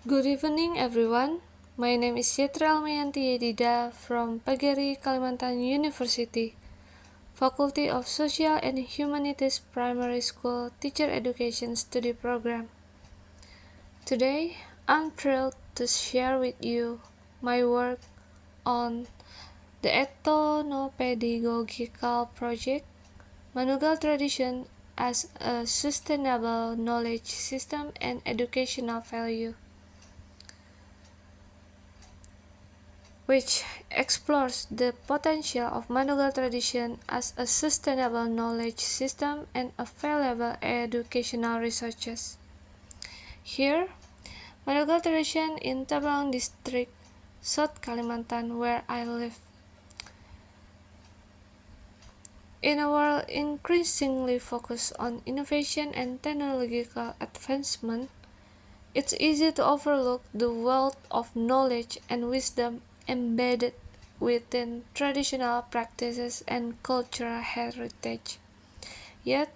Good evening, everyone. My name is Yetra Almayanti Yedida from Pagari, Kalimantan University, Faculty of Social and Humanities Primary School Teacher Education Study Program. Today, I'm thrilled to share with you my work on the ethno-pedagogical project, Manugal Tradition as a Sustainable Knowledge System and Educational Value, which explores the potential of Manugal tradition as a sustainable knowledge system and available educational resources. Here, Manugal tradition in Tabalang District, South Kalimantan, where I live. In a world increasingly focused on innovation and technological advancement, it's easy to overlook the wealth of knowledge and wisdom embedded within traditional practices and cultural heritage. Yet,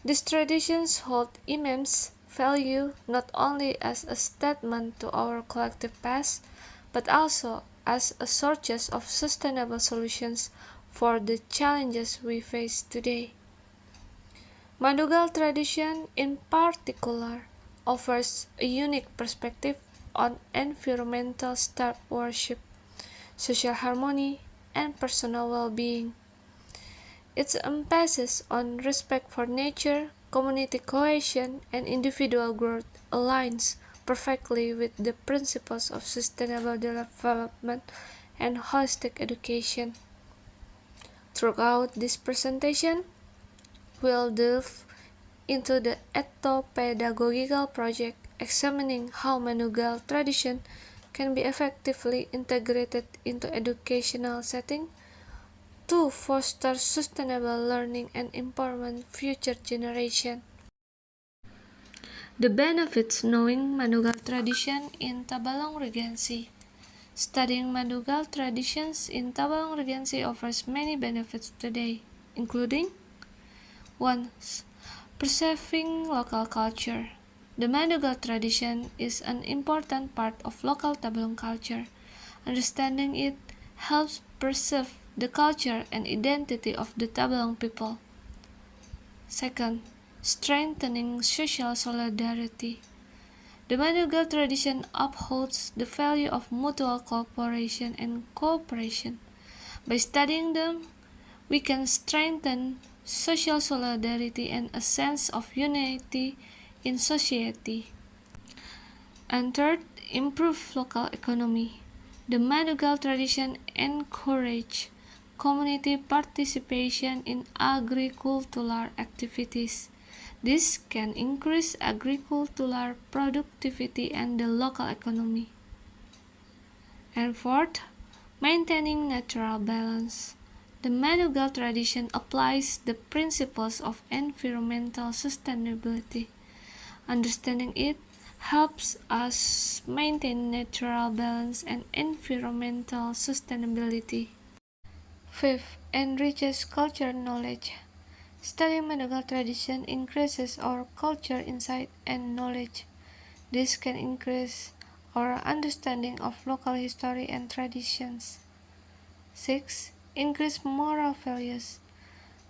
these traditions hold immense value not only as a statement to our collective past, but also as a sources of sustainable solutions for the challenges we face today. Manugal tradition, in particular, offers a unique perspective on environmental stewardship, social harmony, and personal well-being. Its emphasis on respect for nature, community cohesion, and individual growth aligns perfectly with the principles of sustainable development and holistic education. Throughout this presentation, we'll delve into the ethno-pedagogical project, examining how Manugal tradition can be effectively integrated into educational setting to foster sustainable learning and empowerment future generation. The benefits knowing Manugal tradition in Tabalong Regency. Studying Manugal traditions in Tabalong Regency offers many benefits today, including 1. Preserving local culture. The Manugal tradition is an important part of local Tabalong culture. Understanding it helps preserve the culture and identity of the Tabalong people. Second, strengthening social solidarity. The Manugal tradition upholds the value of mutual cooperation and cooperation. By studying them, we can strengthen social solidarity and a sense of unity in society. And third, improve local economy. The Manugal tradition encourages community participation in agricultural activities. This can increase agricultural productivity and the local economy. And fourth, maintaining natural balance. The Manugal tradition applies the principles of environmental sustainability. Understanding it helps us maintain natural balance and environmental sustainability. Fifth, enriches cultural knowledge. Studying Manugal tradition increases our culture insight and knowledge. This can increase our understanding of local history and traditions. 6. Increase moral values.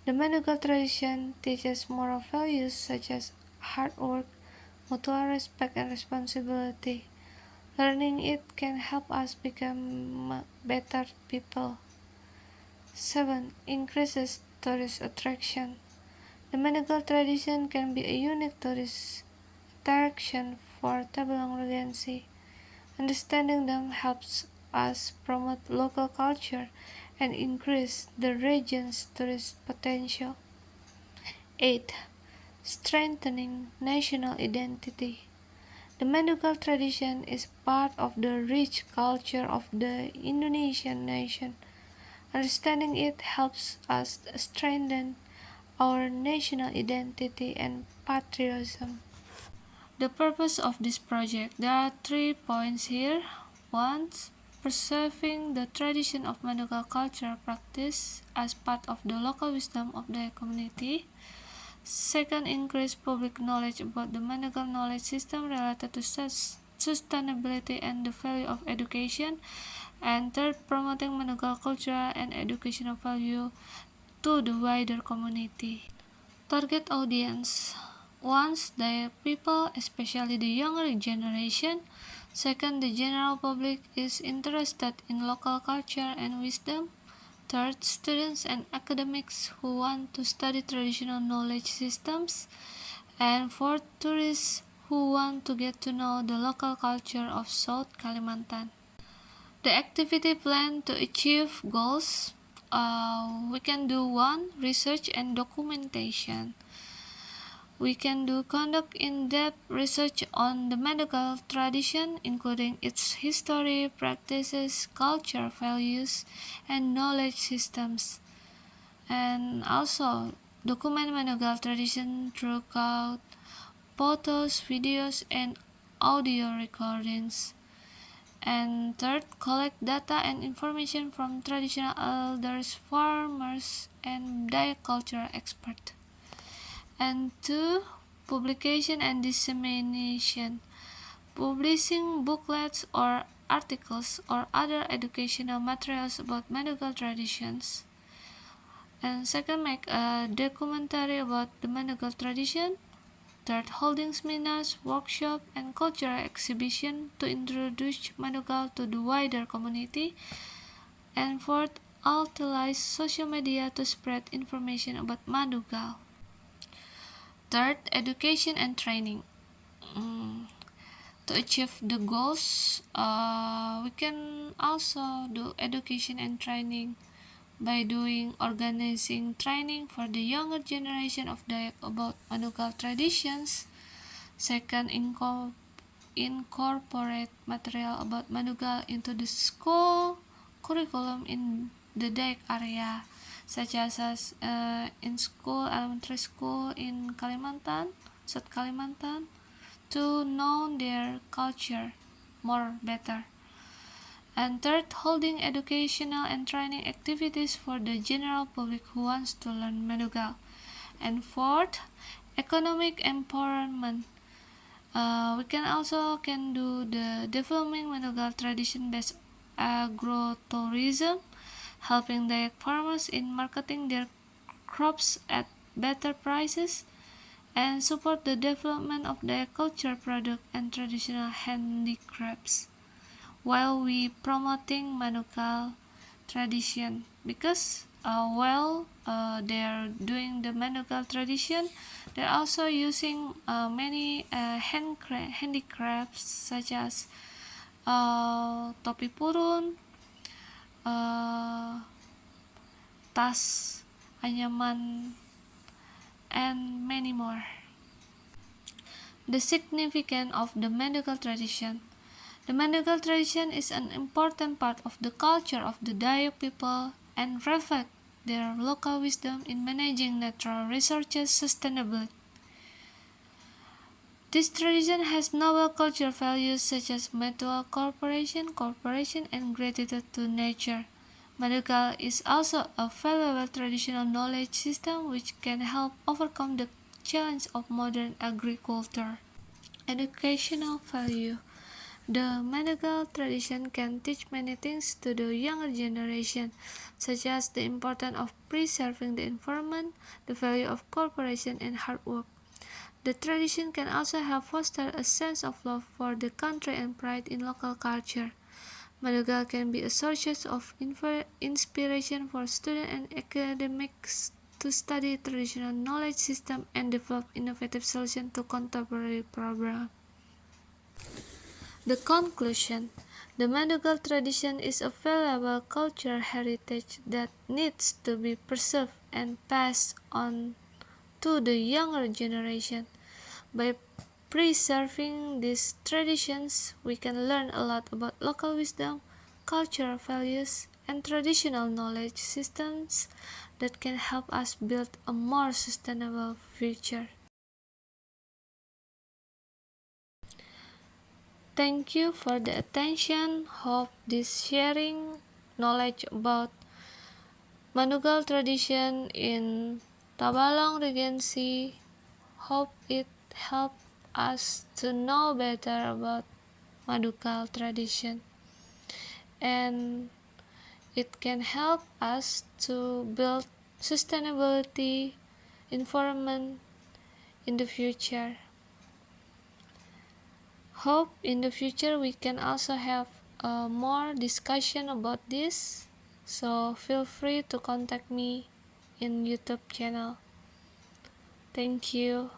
The Manugal tradition teaches moral values such as hard work, mutual respect, and responsibility. Learning it can help us become better people. 7. Increases tourist attraction. The Manugal tradition can be a unique tourist attraction for Tabalong Regency. Understanding them helps us promote local culture and increase the region's tourist potential. 8. Strengthening national identity. The Manugal tradition is part of the rich culture of the Indonesian nation. Understanding it helps us strengthen our national identity and patriotism. The purpose of this project, there are 3 points here. 1. Preserving the tradition of Manugal cultural practice as part of the local wisdom of the community. 2. Increase public knowledge about the Manugal knowledge system related to sustainability and the value of education. And third, promoting Manugal culture and educational value to the wider community. Target audience: once the people, especially the younger generation. Second, the general public is interested in local culture and wisdom. Third, students and academics who want to study traditional knowledge systems. And fourth, tourists who want to get to know the local culture of South Kalimantan. The activity plan to achieve goals. We can do one, research and documentation. We can conduct in-depth research on the medical tradition, including its history, practices, culture, values, and knowledge systems. And also document Manugal tradition through photos, videos, and audio recordings. And third, collect data and information from traditional elders, farmers, and Dayak cultural experts. And two, publication and dissemination, publishing booklets or articles or other educational materials about Manugal traditions. And second, make a documentary about the Manugal tradition. Third, holding seminars, workshops, and cultural exhibition to introduce Manugal to the wider community. And fourth, utilize social media to spread information about Manugal. Third, education and training. To achieve the goals, we can also do education and training by organizing training for the younger generation of Dayak about Manugal traditions. Second, incorporate material about Manugal into the school curriculum in the Dayak area, such as in school, elementary school in Kalimantan, South Kalimantan, to know their culture more better. And third, holding educational and training activities for the general public who wants to learn Manugal. And fourth, economic empowerment. We can do the developing Manugal tradition-based agrotourism, helping Dayak farmers in marketing their crops at better prices, and support the development of Dayak culture product and traditional handicrafts, while we promoting Manugal tradition, because while they're doing the Manugal tradition, they're also using many handicrafts such as topi purun, tas, anyaman, and many more. The significance of the Manugal tradition. The Manugal tradition is an important part of the culture of the Dayak people and reflects their local wisdom in managing natural resources sustainably. This tradition has noble cultural values such as mutual cooperation, and gratitude to nature. Manugal is also a valuable traditional knowledge system which can help overcome the challenge of modern agriculture. Educational value. The Manugal tradition can teach many things to the younger generation, such as the importance of preserving the environment, the value of cooperation and hard work. The tradition can also help foster a sense of love for the country and pride in local culture. Manugal can be a source of inspiration for students and academics to study traditional knowledge systems and develop innovative solutions to contemporary problems. The conclusion: the Manugal tradition is a valuable cultural heritage that needs to be preserved and passed on to the younger generation. By preserving these traditions, we can learn a lot about local wisdom, cultural values, and traditional knowledge systems that can help us build a more sustainable future. Thank you for the attention. Hope this sharing knowledge about Manugal tradition in Tabalong Regency, hope it helped us to know better about Madukal tradition, and it can help us to build sustainability environment in the future. Hope in the future we can also have more discussion about this, so feel free to contact me in YouTube channel. Thank you.